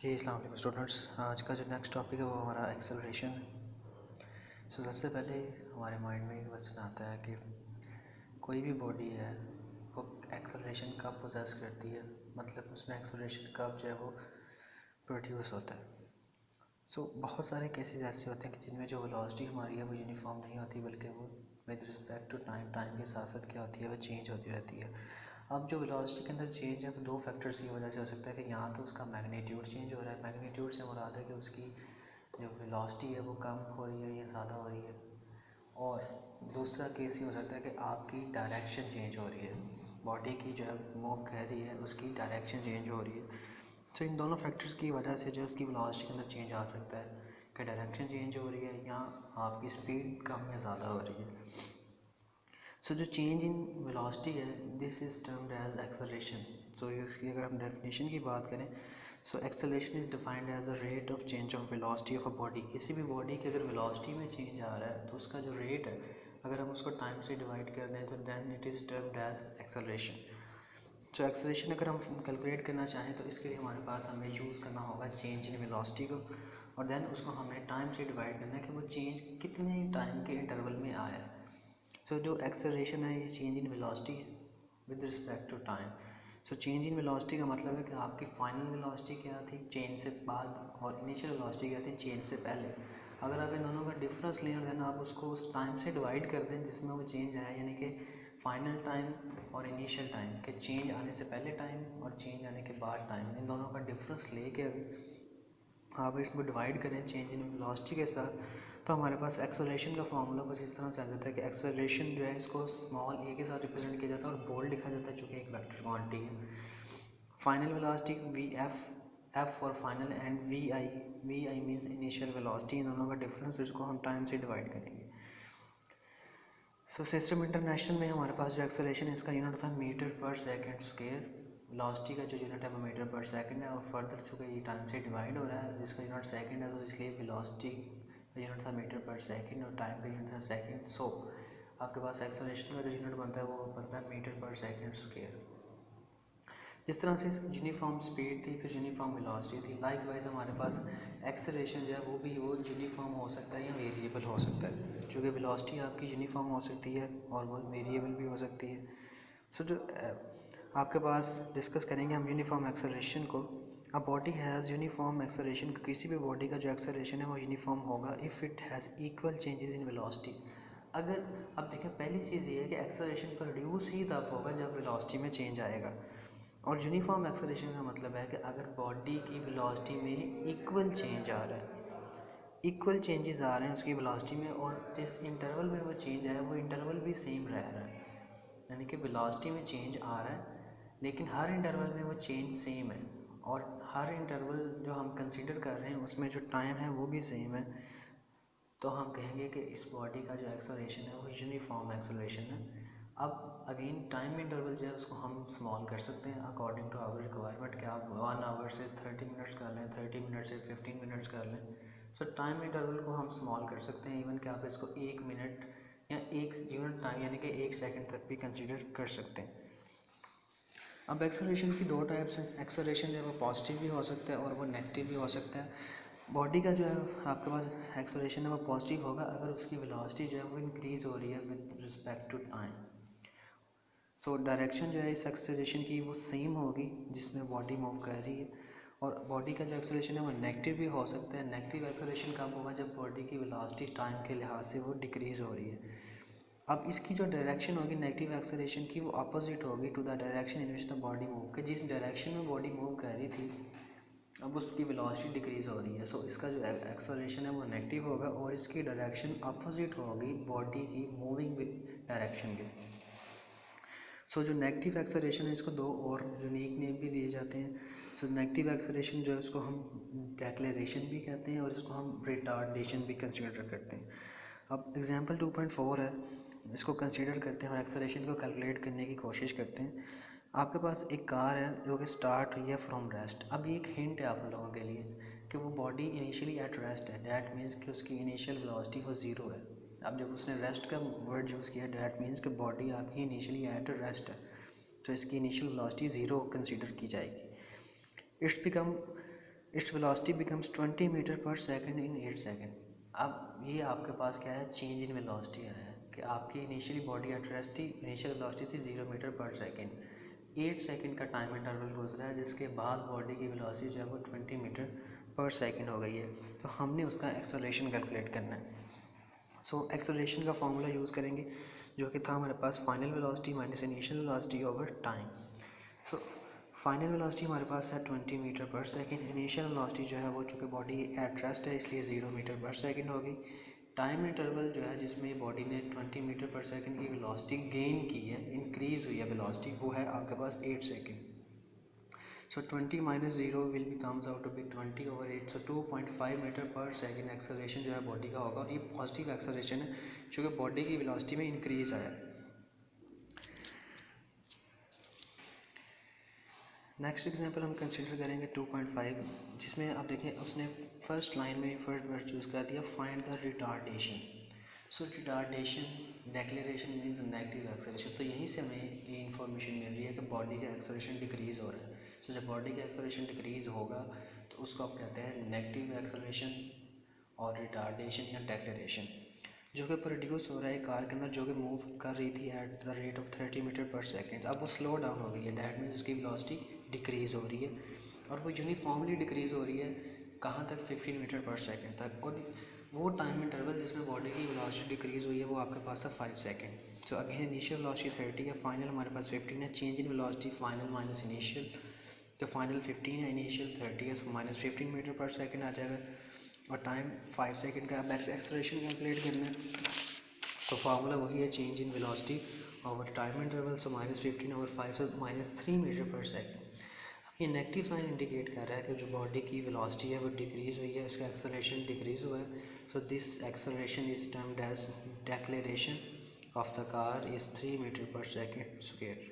जी अस्सलाम वालेकुम स्टूडेंट्स। आज का जो नेक्स्ट टॉपिक है वो हमारा एक्सेलरेशन है। सबसे पहले हमारे माइंड में एक क्वेश्चन आता है कि कोई भी बॉडी है वो एक्सेलरेशन कब पोजेस करती है, मतलब उसमें एक्सेलरेशन कब जो है वो प्रोड्यूस होता है। बहुत सारे केसेस ऐसे होते हैं कि जिनमें जो वेलोसिटी हमारी है वो यूनिफॉर्म नहीं होती, बल्कि वो विद रिस्पेक्ट टू टाइम के साथ साथ क्या होती है वो चेंज होती रहती है। अब जो वेलोसिटी के अंदर चेंज है वो दो फैक्टर्स की वजह से हो सकता है कि यहाँ तो उसका मैग्नीट्यूड चेंज हो रहा है, मैग्नीट्यूड से मुराद है कि उसकी जो वेलोसिटी है वो कम हो रही है या ज़्यादा हो रही है, और दूसरा केस ये हो सकता है कि आपकी डायरेक्शन चेंज हो रही है, बॉडी की जो है मूव कर रही है उसकी डायरेक्शन चेंज हो रही है। इन दोनों फैक्टर्स की वजह से जो उसकी वेलोसिटी के अंदर चेंज आ सकता है कि डायरेक्शन चेंज हो रही है या आपकी स्पीड कम या ज़्यादा हो रही है। जो चेंज इन वेलोसिटी है this is termed as acceleration. इसकी अगर हम डेफिनेशन की बात करें, acceleration is defined as a rate of change of velocity of a body. किसी भी बॉडी की अगर वेलोसिटी में चेंज आ रहा है तो उसका जो रेट है अगर हम उसको टाइम से डिवाइड कर दें तो then it is termed as acceleration. Acceleration अगर हम कैलकुलेट करना चाहें तो इसके लिए हमारे पास हमें यूज़ करना होगा चेंज इन वेलोसिटी को, और देन उसको हमने टाइम से डिवाइड करना है कि वो चेंज कितने टाइम के इंटरवल में आया है। जो एक्सेलरेशन है ये चेंज इन वेलोसिटी है with respect to time. Change in velocity का मतलब है कि आपकी फाइनल वेलोसिटी क्या थी चेंज से बाद, और इनिशियल वेलोसिटी क्या थी चेंज से पहले। अगर आप इन दोनों का डिफरेंस लें और देन आप उसको उस टाइम से डिवाइड कर दें जिसमें वो चेंज आया, यानी कि फाइनल टाइम और इनिशियल टाइम के चेंज आने से पहले टाइम और चेंज आने के बाद टाइम, इन दोनों का डिफरेंस लेके आप इसको डिवाइड करें चेंज इन वेलोसिटी के साथ, तो हमारे पास एक्सेलरेशन का फार्मूला कुछ इस तरह से आ जाता है कि एक्सेलरेशन जो है इसको स्मॉल ए के साथ रिप्रेजेंट किया जाता है और बोल्ड लिखा जाता है चूँकि एक वेक्टर क्वांटिटी है। Final velocity V F for final and V I means initial velocity, इन दोनों का डिफरेंस इसको हम टाइम से डिवाइड करेंगे। सिस्टम इंटरनेशनल में हमारे पास जो एक्सेलरेशन है इसका यूनिट था मीटर पर सेकेंड स्क्वायर। वेलोसिटी का जो यूनिट है वो मीटर पर सेकंड है, और फर्दर चूँकि ये टाइम से डिवाइड हो रहा है जिसका यूनिट सेकंड है तो इसलिए वेलोसिटी का यूनिट था मीटर पर सेकंड और टाइम का यूनिट था सेकंड। आपके पास एक्सेलरेशन का जो यूनिट बनता है वो बनता है मीटर पर सेकंड स्क्वायर। जिस तरह से यूनिफॉर्म स्पीड थी फिर यूनिफॉर्म वेलोसिटी थी, लाइक वाइज हमारे पास एक्सेलरेशन जो है वो यूनिफॉर्म हो सकता है या वेरिएबल हो सकता है। चूँकि वेलोसिटी आपकी यूनिफॉर्म हो सकती है और वो वेरिएबल भी हो सकती है। जो आपके पास डिस्कस करेंगे हम यूनिफॉर्म एक्सेलरेशन को। A body has uniform acceleration, किसी भी बॉडी का जो एक्सेलरेशन है वो यूनिफॉर्म होगा if it has equal changes in velocity. अगर अब देखें पहली चीज़ ये है कि एक्सेलरेशन प्रोड्यूस ही तब होगा जब वेलोसिटी में चेंज आएगा, और यूनिफॉर्म एक्सेलरेशन का मतलब है कि अगर बॉडी की वेलोसिटी में इक्वल चेंज आ रहा है, इक्वल चेंजेस आ रहे हैं उसकी वेलोसिटी में, और जिस इंटरवल में वो चेंज आया वो इंटरवल भी सेम रह रहा है, यानी कि वेलोसिटी में चेंज आ रहा है लेकिन हर इंटरवल में वो चेंज सेम है, और हर इंटरवल जो हम कंसीडर कर रहे हैं उसमें जो टाइम है वो भी सेम है, तो हम कहेंगे कि इस बॉडी का जो एक्सेलरेशन है वो यूनिफॉर्म एक्सेलरेशन है। अब अगेन टाइम इंटरवल जो है उसको हम स्मॉल कर सकते हैं अकॉर्डिंग टू आवर रिक्वायरमेंट, कि आप 1 आवर से 30 मिनट्स कर लें, 30 मिनट से 15 मिनट्स कर लें। टाइम इंटरवल को हम स्मॉल कर सकते हैं, इवन कि आप इसको 1 मिनट या 1 यूनिट टाइम यानी कि 1 सेकंड तक भी कंसीडर कर सकते हैं। अब एक्सेलरेशन की दो टाइप्स हैं, एक्सेलरेशन जो है वो पॉजिटिव भी हो सकता है और वो नेगेटिव भी हो सकता है। बॉडी का जो है आपके पास एक्सेलरेशन है वो पॉजिटिव होगा अगर उसकी वेलोसिटी जो है वो इंक्रीज़ हो रही है with respect to time. Direction जो है इस एक्सेलरेशन की वो सेम होगी जिसमें बॉडी मूव कर रही है, और बॉडी का जो एक्सेलरेशन है वो नेगेटिव भी हो सकता है। नेगेटिव एक्सेलरेशन कब होगा जब बॉडी की वेलोसिटी टाइम के लिहाज से वो डिक्रीज़ हो रही है। अब इसकी जो डायरेक्शन होगी नेगेटिव एक्सेलरेशन की वो अपोजिट होगी to the direction in which the body move, कि जिस डायरेक्शन में बॉडी मूव कर रही थी अब उसकी वेलोसिटी डिक्रीज़ हो रही है। इसका जो एक्सेलरेशन है वो नेगेटिव होगा और इसकी डायरेक्शन अपोजिट होगी बॉडी की मूविंग डायरेक्शन के। जो नेगेटिव एक्सेलरेशन है इसको दो और यूनिक नेम भी दिए जाते हैं। नेगेटिव एक्सेलरेशन जो है उसको हम डेक्लेरेशन भी कहते हैं और इसको हम रिटार्डेशन भी कंसिडर करते हैं। अब एग्जांपल 2.4 है, इसको कंसीडर करते हैं और एक्सेलरेशन को कैलकुलेट करने की कोशिश करते हैं। आपके पास एक कार है जो कि स्टार्ट हुई है फ्रॉम रेस्ट। अब ये एक हिंट है आप लोगों के लिए कि वो बॉडी इनिशियली एट रेस्ट है, डैट मीन्स कि उसकी इनिशियल वेलोसिटी वो ज़ीरो है। अब जब उसने रेस्ट का वर्ड यूज़ किया डैट मीन्स कि बॉडी आपकी इनिशियली एट रेस्ट है, तो इसकी इनिशियल वेलोसिटी ज़ीरो कंसीडर की जाएगी। Its become its velocity becomes 20 metre per second in 8 second. अब ये आपके पास क्या है, चेंज इन वेलोसिटी आया है कि आपकी इनिशियली बॉडी एट रेस्ट थी, इनिशियल वेलोसिटी थी 0 मीटर पर सेकंड। 8 सेकंड का टाइम इंटरवल गुजरा है जिसके बाद बॉडी की वेलोसिटी जो है वो 20 मीटर पर सेकंड हो गई है। तो हमने उसका एक्सेलरेशन कैलकुलेट करना है। सो एक्सेलरेशन का फॉर्मूला यूज़ करेंगे जो कि था हमारे पास final velocity minus initial velocity over time. So final velocity हमारे पास है 20 metre per second. Initial velocity जो है वो चूँकि बॉडी एट रेस्ट है इसलिए 0 मीटर पर सेकंड होगी। टाइम इंटरवल जो है जिसमें बॉडी ने 20 मीटर पर सेकंड की वेलोसिटी गेन की है, इंक्रीज़ हुई है वेलोसिटी, वो है आपके पास 8 second. So 20 minus 0 will be comes out to be 20 over 8। So 2.5 metre per second acceleration जो है बॉडी का होगा और ये पॉजिटिव एक्सेलरेशन है चूँकि बॉडी की वेलोसिटी में इंक्रीज़ आया है। नेक्स्ट एग्जांपल हम कंसिडर करेंगे 2.5, जिसमें आप देखें उसने फर्स्ट लाइन में फर्स्ट वर्ड चूज़ कर दिया find the retardation. So retardation declaration means negative acceleration. तो यहीं से हमें ये इन्फॉर्मेशन मिल रही है कि बॉडी का एक्सेलरेशन डिक्रीज़ हो रहा है। सो जब बॉडी का एक्सेलरेशन डिक्रीज़ होगा तो उसको आप कहते हैं नेगेटिव एक्सेलरेशन और रिटार्डेशन या डेक्लेरेशन। जो कि प्रोड्यूस हो रहा है कार के अंदर जो कि मूव कर रही थी at the rate of 30 metre per second, अब वो स्लो डाउन हो गई है। डैट मीन्स उसकी वेलोसिटी डिक्रीज़ हो रही है और वो यूनिफॉर्मली डिक्रीज़ हो रही है कहाँ तक, 15 मीटर पर सेकंड तक। और वो टाइम इंटरवल जिसमें बॉडी की वेलोसिटी डिक्रीज़ हुई है वो आपके पास था 5 second. So again initial velocity 30 है, फाइनल हमारे पास 15 है। Change in velocity final minus initial, तो फाइनल 15 है, इनिशियल 30 है, सो माइनस 15 मीटर पर सेकंड आ जाएगा और टाइम 5 सेकंड का। अब एक्सेलरेशन कैलकुलेट करना है। सो फार्मूला वही है, change in velocity over time interval. So minus 15 over 5, so minus 3 metre per second. अब ये नेगेटिव साइन इंडिकेट कर रहा है कि जो बॉडी की वेलोसिटी है वो डिक्रीज़ हुई है, इसका एक्सेलरेशन डिक्रीज़ हुआ है। So this acceleration is termed as deceleration of the car is 3 metre per second square.